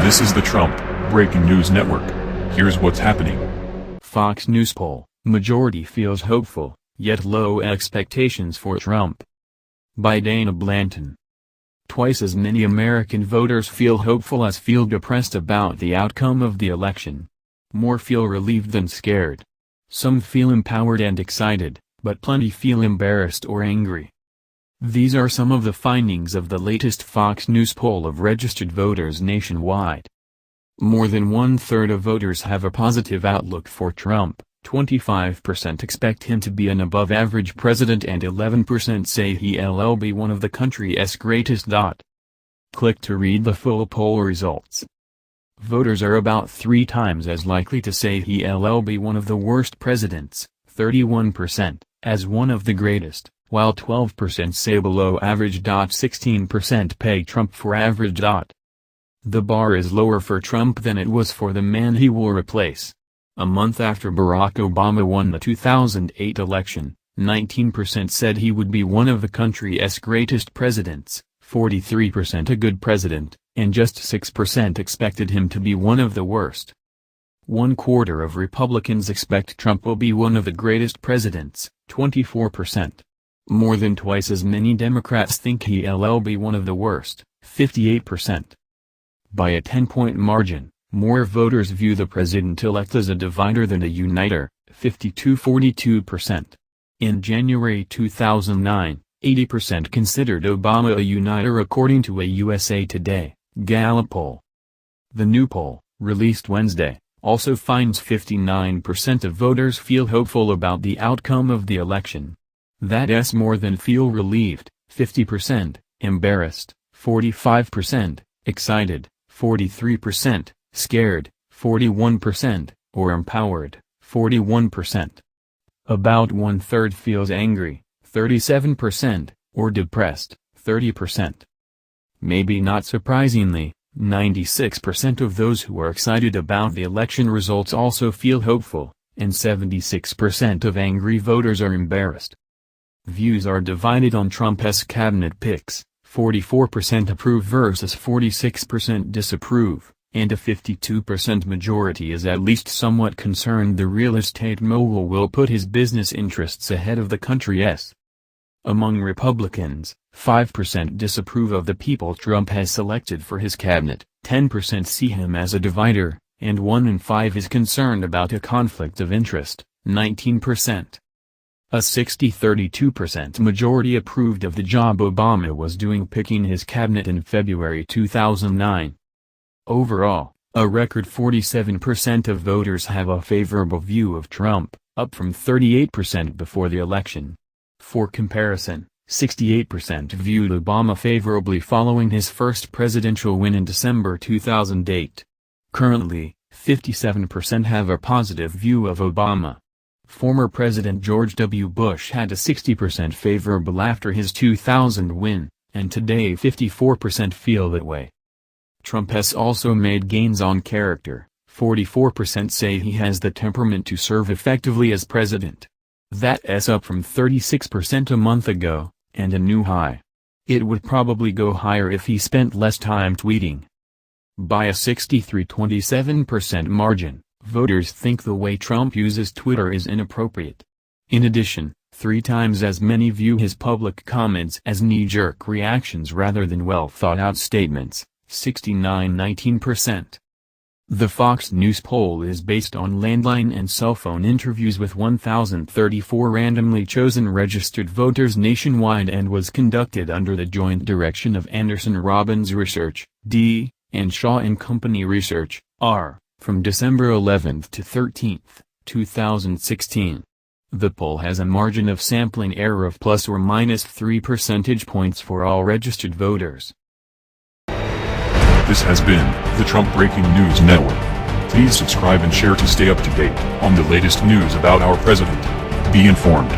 This is the Trump Breaking News Network. Here's what's happening. Fox News poll, majority feels hopeful, yet low expectations for Trump. By Dana Blanton. Twice as many American voters feel hopeful as feel depressed about the outcome of the election. More feel relieved than scared. Some feel empowered and excited, but plenty feel embarrassed or angry. These are some of the findings of the latest Fox News poll of registered voters nationwide. More than one-third of voters have a positive outlook for Trump, 25% expect him to be an above-average president and 11% say he'll be one of the country's greatest. Click to read the full poll results. Voters are about 3 times as likely to say he'll be one of the worst presidents, 31%, as one of the greatest, while 12% say below average. 16% peg Trump for average. The bar is lower for Trump than it was for the man he will replace. A month after Barack Obama won the 2008 election, 19% said he would be one of the country's greatest presidents, 43% a good president, and just 6% expected him to be one of the worst. 1/4 of Republicans expect Trump will be one of the greatest presidents, 24%. More than twice as many Democrats think he'll be one of the worst, 58%. By a 10-point margin, more voters view the president-elect as a divider than a uniter, 42-42%. In January 2009, 80% considered Obama a uniter according to a USA Today, Gallup poll. The new poll, released Wednesday, also finds 59% of voters feel hopeful about the outcome of the election. That's more than feel relieved, 50%, embarrassed, 45%, excited, 43%, scared, 41%, or empowered, 41%. About one-third feels angry, 37%, or depressed, 30%. Maybe not surprisingly, 96% of those who are excited about the election results also feel hopeful, and 76% of angry voters are embarrassed. Views are divided on Trump's cabinet picks, 44% approve versus 46% disapprove, and a 52% majority is at least somewhat concerned the real estate mogul will put his business interests ahead of the country's. Among Republicans, 5% disapprove of the people Trump has selected for his cabinet, 10% see him as a divider, and 1 in 5 is concerned about a conflict of interest, 19%. A 60-32% majority approved of the job Obama was doing picking his cabinet in February 2009. Overall, a record 47% of voters have a favorable view of Trump, up from 38% before the election. For comparison, 68% viewed Obama favorably following his first presidential win in December 2008. Currently, 57% have a positive view of Obama. Former President George W. Bush had a 60% favorable after his 2000 win, and today 54% feel that way. Trump has also made gains on character, 44% say he has the temperament to serve effectively as president. That's up from 36% a month ago, and a new high. It would probably go higher if he spent less time tweeting. By a 63-27% margin, voters think the way Trump uses Twitter is inappropriate. In addition, 3 times as many view his public comments as knee-jerk reactions rather than well-thought-out statements, 69-19%. The Fox News poll is based on landline and cell phone interviews with 1,034 randomly chosen registered voters nationwide and was conducted under the joint direction of Anderson Robbins Research, D., and Shaw & Company Research, R., from December 11 to 13, 2016. The poll has a margin of sampling error of plus or minus 3 percentage points for all registered voters. This has been the Trump Breaking News Network. Please subscribe and share to stay up to date on the latest news about our president. Be informed.